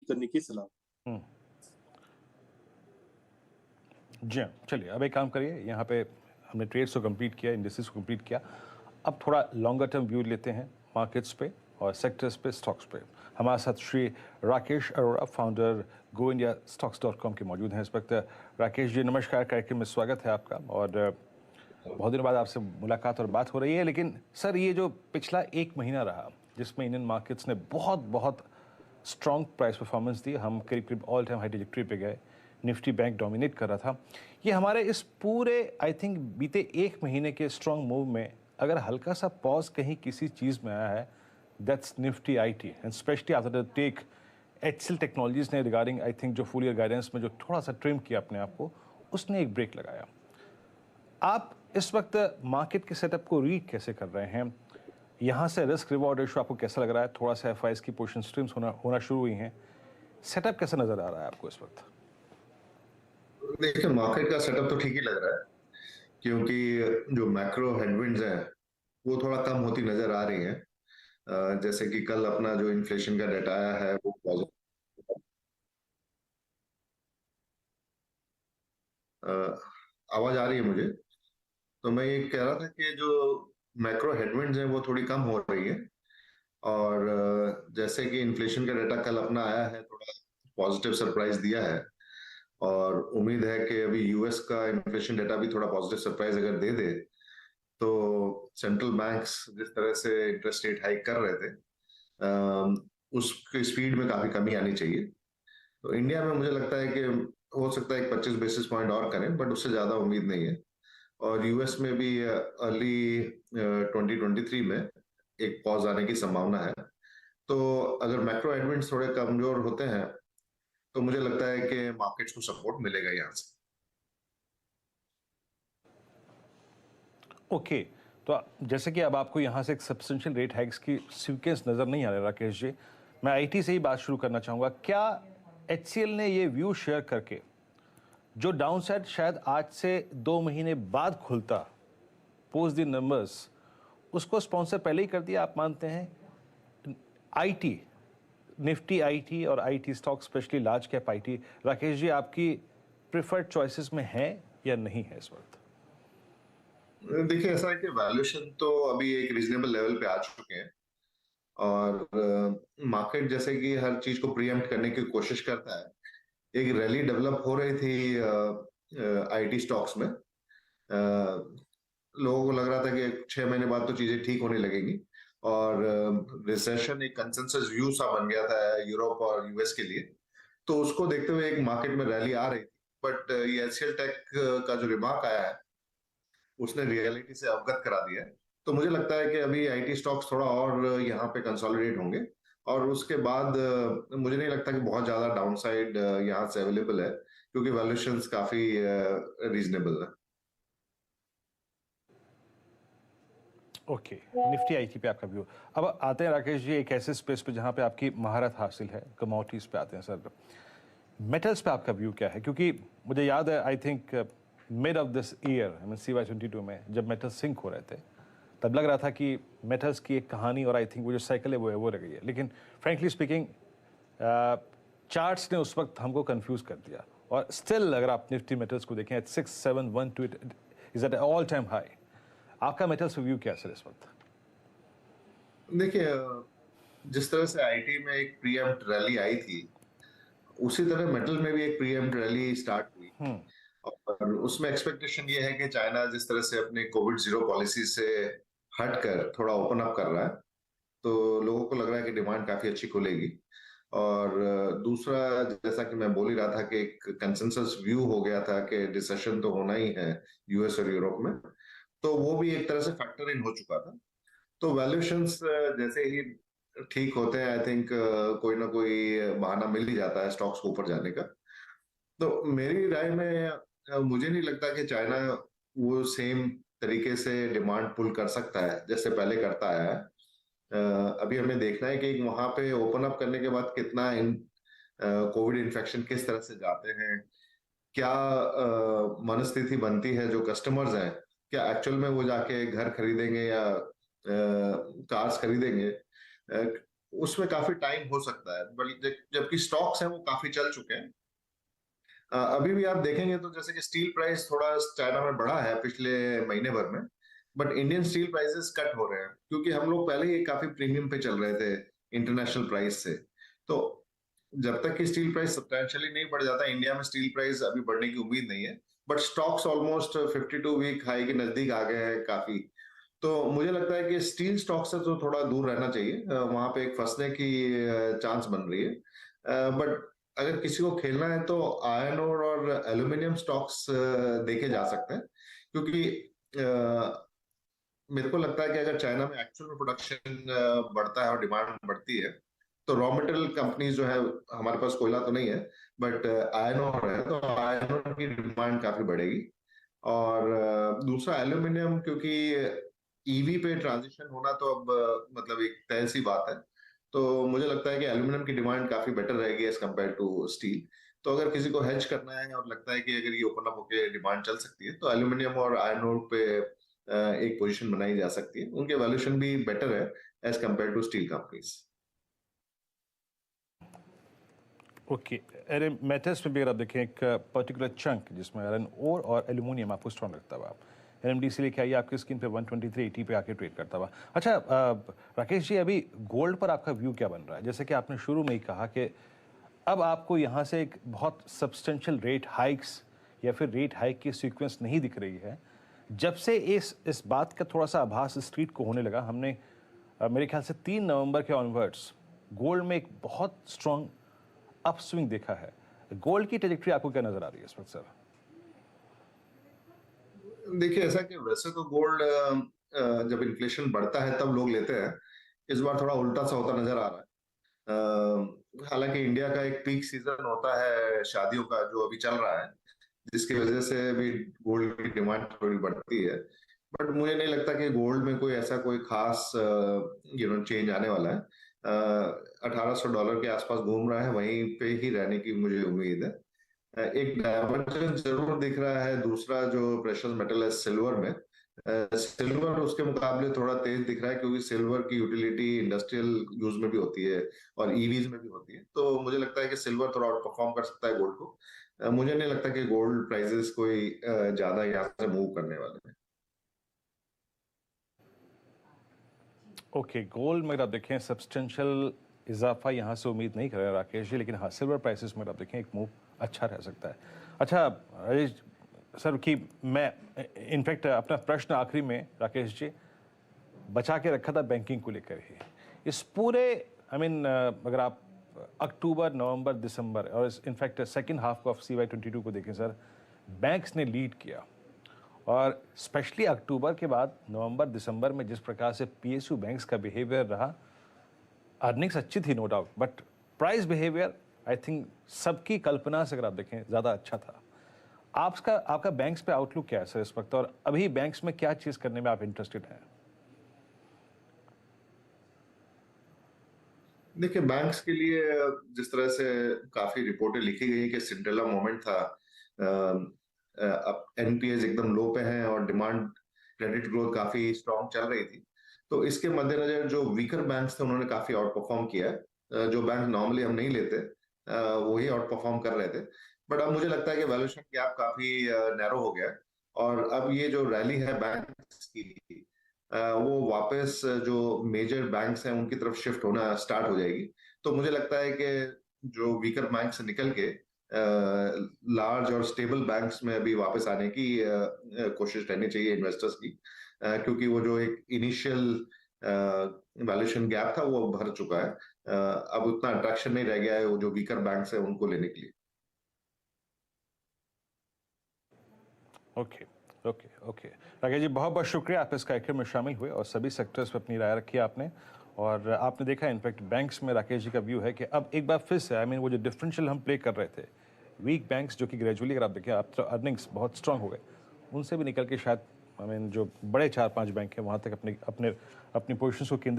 करने की सलाह। हम्म, जी हाँ, चलिए अब एक काम करिए, यहाँ पे हमने ट्रेड्स को कंप्लीट किया, इंडस्ट्रीज को कंप्लीट किया। अब थोड़ा लॉन्गर टर्म व्यू लेते हैं मार्केट्स पे और सेक्टर्स पे, स्टॉक्स पे। हमारे साथ श्री राकेश अरोड़ा, फाउंडर goindiastocks.com के मौजूद हैं इस वक्त। राकेश जी नमस्कार, कार्यक्रम में स्वागत है आपका। और बहुत दिनों बाद आपसे मुलाकात और बात हो रही है। लेकिन सर, ये जो पिछला एक महीना रहा जिसमें इंडियन मार्केट्स ने बहुत बहुत स्ट्रॉन्ग प्राइस परफॉर्मेंस दी, हम करीब करीब ऑल टाइम हाई ट्रैजेक्टरी पे गए, निफ्टी बैंक डोमिनेट कर रहा था। ये हमारे इस पूरे आई थिंक बीते एक महीने के स्ट्रॉन्ग मूव में अगर हल्का सा पॉज कहीं किसी चीज़ में आया है, that's Nifty IT, and specially after the tech HCL technologies ने रिगार्डिंग आई थिंक जो फुल ईयर गाइडेंस में जो थोड़ा सा ट्रिम किया अपने आप को, उसने एक ब्रेक लगाया। आप इस वक्त मार्केट के सेटअप को रीड कैसे कर रहे हैं? यहाँ से रिस्क रिवॉर्ड रेशो आपको कैसा लग रहा है? थोड़ा सा एफआईएस की पोजीशन स्ट्रीम्स होना शुरू हुई हैं, सेटअप कैसा नजर आ रहा है आपको इस वक्त? देखिए, मार्केट का सेटअप तो ठीक ही लग रहा है, क्योंकि जो मैक्रो हेडविंड्स हैं वो थोड़ा कम होती नजर आ रही हैं। जैसे कि कल अपना जो इन्फ्लेशन का डेटा आया है वो पॉजिटिव। आवाज आ रही है मुझे? तो मैं ये कह रहा था कि जो मैक्रो हेडविंड्स हैं वो थोड़ी कम हो रही है। और जैसे कि इन्फ्लेशन का डेटा कल अपना आया है, थोड़ा पॉजिटिव सरप्राइज दिया है। और उम्मीद है कि अभी यूएस का इन्फ्लेशन डेटा भी थोड़ा पॉजिटिव सरप्राइज अगर दे दे, तो सेंट्रल बैंक्स जिस तरह से इंटरेस्ट रेट हाइक कर रहे थे, उसकी स्पीड में काफी कमी आनी चाहिए। तो इंडिया में मुझे लगता है कि हो सकता है 25 बेसिस पॉइंट और करें, बट उससे ज्यादा उम्मीद नहीं है। और यूएस में भी अर्ली 2023 में एक पॉज आने की संभावना है। तो अगर मैक्रो हेडविंड्स थोड़े कमजोर होते हैं तो मुझे लगता है कि मार्केट्स को सपोर्ट मिलेगा यहाँ से। ओके, तो जैसे कि अब आपको यहाँ से एक सब्सटेंशियल रेट हाइक्स की सीक्वेंस नज़र नहीं आ रहा राकेश जी, मैं आईटी से ही बात शुरू करना चाहूँगा। क्या एचसीएल ने ये व्यू शेयर करके जो डाउन साइड शायद आज से 2 महीने बाद खुलता पोस्ट द नंबर्स, उसको स्पॉन्सर पहले ही कर दिया, आप मानते हैं? आईटी, निफ्टी आईटी और IT stock specially large cap IT, Rakesh ji आपकी प्रिफर्ड चॉइसेस में है या नहीं है इस वक्त? देखिए, ऐसा है कि वैल्यूएशन तो अभी एक रीजनेबल लेवल पे आ चुके हैं। और मार्केट जैसे कि हर चीज को प्रीएम्प्ट करने की कोशिश करता है। एक रैली डेवलप हो रही थी आईटी स्टॉक्स में। लोगों को लग रहा था कि 6 महीने बाद तो चीजें ठीक होने लगेंगी। और रिसेशन एक कंसेंसस व्यू सा बन गया था यूरोप और यूएस के लिए। तो उसको देखते हुए एक मार्केट में रैली आ रही थी। बट ये एचसीएल टेक का जो रिमार्क आया है उसने रियलिटी से अवगत करा दिया है। तो मुझे लगता है कि अभी आईटी स्टॉक्स थोड़ा और यहाँ पे कंसोलिडेट होंगे। और उसके बाद मुझे नहीं लगता कि बहुत ज्यादा डाउनसाइड यहाँ से अवेलेबल है, क्योंकि वैल्यूएशंस काफी रीजनेबल है। ओके, निफ्टी आईटी पे आपका व्यू। अब आते हैं राकेश जी एक ऐसे स्पेस पे जहाँ पे आपकी महारत हासिल है, कमोडिटीज पे आते हैं सर। मेटल्स पे आपका व्यू क्या है? क्योंकि मुझे याद है I think mid of this year, I mean CY 22 में जब मेटल्स सिंक हो रहे थे, तब लग रहा था कि मेटल्स की एक कहानी और आई थिंक वो जो साइकिल है वो रह गई है। लेकिन फ्रेंकली स्पीकिंग चार्ट्स ने उस वक्त हमको कंफ्यूज कर दिया। और स्टिल अगर आप निफ्टी मेटल्स को देखें, 6712 is at all time high. आपका मेटल्स व्यू क्या है सर इस वक्त? देखिए, जिस तरह से आईटी में एक प्रीएम्प्ट रैली आई थी, उसी तरह मेटल में भी एक प्रीएम्प्ट रैली स्टार्ट हुई। और उसमें एक्सपेक्टेशन ये है कि चाइना जिस तरह से अपने कोविड जीरो पॉलिसी से हटकर थोड़ा ओपन अप कर रहा है, तो लोगों को लग रहा है कि डिमांड काफी अच्छी खुलेगी। और दूसरा, जैसा कि मैं बोल ही रहा था कि एक कंसेंसस व्यू हो गया था कि रिसेशन तो होना ही है यूएस और यूरोप में, तो वो भी एक तरह से फैक्टर इन हो चुका था। तो वैल्यूएशंस जैसे ही ठीक होते हैं, आई थिंक कोई ना कोई बहाना मिल ही जाता है स्टॉक्स को ऊपर जाने का। तो मेरी राय में मुझे नहीं लगता कि चाइना वो सेम तरीके से डिमांड पुल कर सकता है जैसे पहले करता आया है। अभी हमें देखना है कि वहां पे ओपन अप करने के बाद कितना कोविड इन्फेक्शन किस तरह से जाते हैं, क्या मनस्थिति बनती है जो कस्टमर्स हैं, क्या एक्चुअल में वो जाके घर खरीदेंगे या कार्स खरीदेंगे। उसमें काफी टाइम हो सकता है, बल्कि जबकि स्टॉक्स हैं वो काफी चल चुके हैं। अभी भी आप देखेंगे तो जैसे कि स्टील प्राइस थोड़ा चाइना में बढ़ा है पिछले महीने भर में, but Indian steel prices cut हो रहे हैं क्योंकि हम लोग पहले ही काफी प्रीमियम पे चल रहे थे इंटरनेशनल प्राइस से। तो जब तक कि स्टील प्राइस सब्सटेंशियली नहीं बढ़ जाता, इंडिया में स्टील प्राइस अभी बढ़ने की उम्मीद नहीं है। But stocks almost 52 week high के नजदीक आ गए हैं काफी। तो मुझे लगता है कि स्टील स्टॉक से तो थोड़ा दूर रहना चाहिए, वहां पे एक फंसने की चांस बन रही है। बट अगर किसी को खेलना है तो आयरन ओर और एल्यूमिनियम स्टॉक्स देखे जा सकते हैं, क्योंकि मेरे को लगता है कि अगर चाइना में एक्चुअल में प्रोडक्शन बढ़ता है और डिमांड बढ़ती है, तो रॉ मटेरियल कंपनीज जो है, हमारे पास कोयला तो नहीं है बट आयरन ओर है, तो आयरन ओर की डिमांड काफी बढ़ेगी। और दूसरा एल्यूमिनियम, क्योंकि ईवी पे ट्रांजिशन होना तो अब मतलब एक तय सी बात है। तो मुझे लगता है कि एल्यूमिनियम की डिमांड काफी बेटर रहेगी एज कम्पेयर टू स्टील। तो अगर किसी को हेज करना है और लगता है कि अगर ये ओपन अप होकर डिमांड चल सकती है, तो एल्यूमिनियम और आयरन ओर पे एक पोजीशन बनाई जा सकती है। उनके वैल्यूएशन भी बेटर है as compare to steel companies. Okay, अरे मेटल्स में भी अगर आप देखें एक पर्टिकुलर चंक जिसमें आयरन ओर और एल्यूमिनियम आपको स्ट्रॉन्ग लगता हुआ, एनएमडीसी लेके आइए आपकी स्क्रीन पे 123.80 पे आके ट्रेड करता हुआ। अच्छा राकेश जी, अभी गोल्ड पर आपका व्यू क्या बन रहा है? जैसे कि आपने शुरू में ही कहा कि अब आपको यहाँ से एक बहुत सब्सटेंशियल रेट हाइक्स या फिर रेट हाइक की सीक्वेंस नहीं दिख रही है। जब से इस बात का थोड़ा सा आभास स्ट्रीट को होने लगा, हमने मेरे ख्याल से 3 नवंबर के ऑनवर्ड्स गोल्ड में एक बहुत स्ट्रॉन्ग अपस्विंग देखा है। गोल्ड की ट्रेजेक्टरी आपको क्या नजर आ रही है इस वक्त सर? देखिए, ऐसा कि वैसे तो गोल्ड जब इन्फ्लेशन बढ़ता है तब लोग लेते हैं। इस बार थोड़ा उल्टा सा होता नजर आ रहा है। हालांकि इंडिया का एक पीक सीजन होता है शादियों का जो अभी चल रहा है, जिसकी वजह से भी गोल्ड की डिमांड थोड़ी बढ़ती है। बट मुझे नहीं लगता कि गोल्ड में कोई ऐसा कोई खास चेंज आने वाला है। $1800 के आसपास घूम रहा है, वहीं पे ही रहने की मुझे उम्मीद है। एक डायवर्जेंस जरूर दिख रहा है दूसरा जो प्रेशियस मेटल है सिल्वर में। सिल्वर उसके मुकाबले थोड़ा तेज दिख रहा है, क्योंकि सिल्वर की यूटिलिटी इंडस्ट्रियल यूज में भी होती है और ईवीज में भी होती है। तो मुझे लगता है कि सिल्वर थोड़ा आउट परफॉर्म कर सकता है गोल्ड को। मुझे नहीं लगता कि गोल्ड प्राइसेस कोई ज्यादा यहाँ से मूव करने वाले हैं। ओके, गोल्ड में अगर आप देखें सब्सटेंशियल इजाफा यहाँ से उम्मीद नहीं कर रहे राकेश जी, लेकिन हाँ सिल्वर प्राइसेस में अगर आप देखें एक मूव अच्छा रह सकता है। अच्छा राजेश सर, कि मैं इनफैक्ट अपना प्रश्न आखिरी में राकेश जी बचा के रखा था बैंकिंग को लेकर ही। इस पूरे अगर आप अक्टूबर नवंबर दिसंबर और in fact second half of CY22 को देखें सर, बैंक्स ने लीड किया। और स्पेशली अक्टूबर के बाद नवंबर दिसंबर में जिस प्रकार से PSU बैंक्स का बिहेवियर रहा, अर्निंग्स अच्छी थी no doubt, but price behaviour I think सबकी कल्पना से अगर आप देखें ज़्यादा अच्छा था। आपका बैंक्स पे आउटलुक क्या है सर इस वक्त, और अभी बैंक्स में क्या चीज़ करने में आप इंटरेस्टेड हैं? देखिए, बैंक्स के लिए जिस तरह से काफी रिपोर्टें लिखी गई है कि सिंड्रेला मोमेंट था, अब एनपीएस एकदम लो पे हैं और डिमांड क्रेडिट ग्रोथ काफी स्ट्रांग चल रही थी। तो इसके मद्देनजर जो वीकर बैंक्स थे उन्होंने काफी आउट परफॉर्म किया है। जो बैंक नॉर्मली हम नहीं लेते वही आउट परफॉर्म कर रहे थे। बट अब मुझे लगता है कि वैल्यूएशन गैप काफी नैरो हो गया है, और अब ये जो रैली है बैंक्स की, वो वापस जो मेजर बैंक्स हैं उनकी तरफ शिफ्ट होना स्टार्ट हो जाएगी। तो मुझे लगता है कि जो वीकर बैंक से निकल के लार्ज और स्टेबल बैंक्स में अभी वापस आने की कोशिश रहनी चाहिए इन्वेस्टर्स की, क्योंकि वो जो एक इनिशियल वैल्यूएशन गैप था वो भर चुका है। अब उतना अट्रैक्शन नहीं रह गया है वो जो वीकर बैंक्स है उनको लेने के लिए। Okay okay okay, Rakesh ji बहुत बहुत शुक्रिया, आप इस कार्यक्रम में शामिल हुए और सभी सेक्टर्स पर अपनी राय रखी आपने। और आपने देखा इनफैक्ट बैंक्स में राकेश जी का व्यू है कि अब एक बार फिर से वो जो डिफरेंशियल हम प्ले कर रहे थे, वीक बैंक्स जो कि ग्रेजुअली अगर आप देखें आप तो अर्निंग्स बहुत स्ट्रांग हो गए, उनसे भी निकल के शायद जो बड़े 4-5 बैंक हैं वहाँ तक अपनी पोजिशन को केंद्रित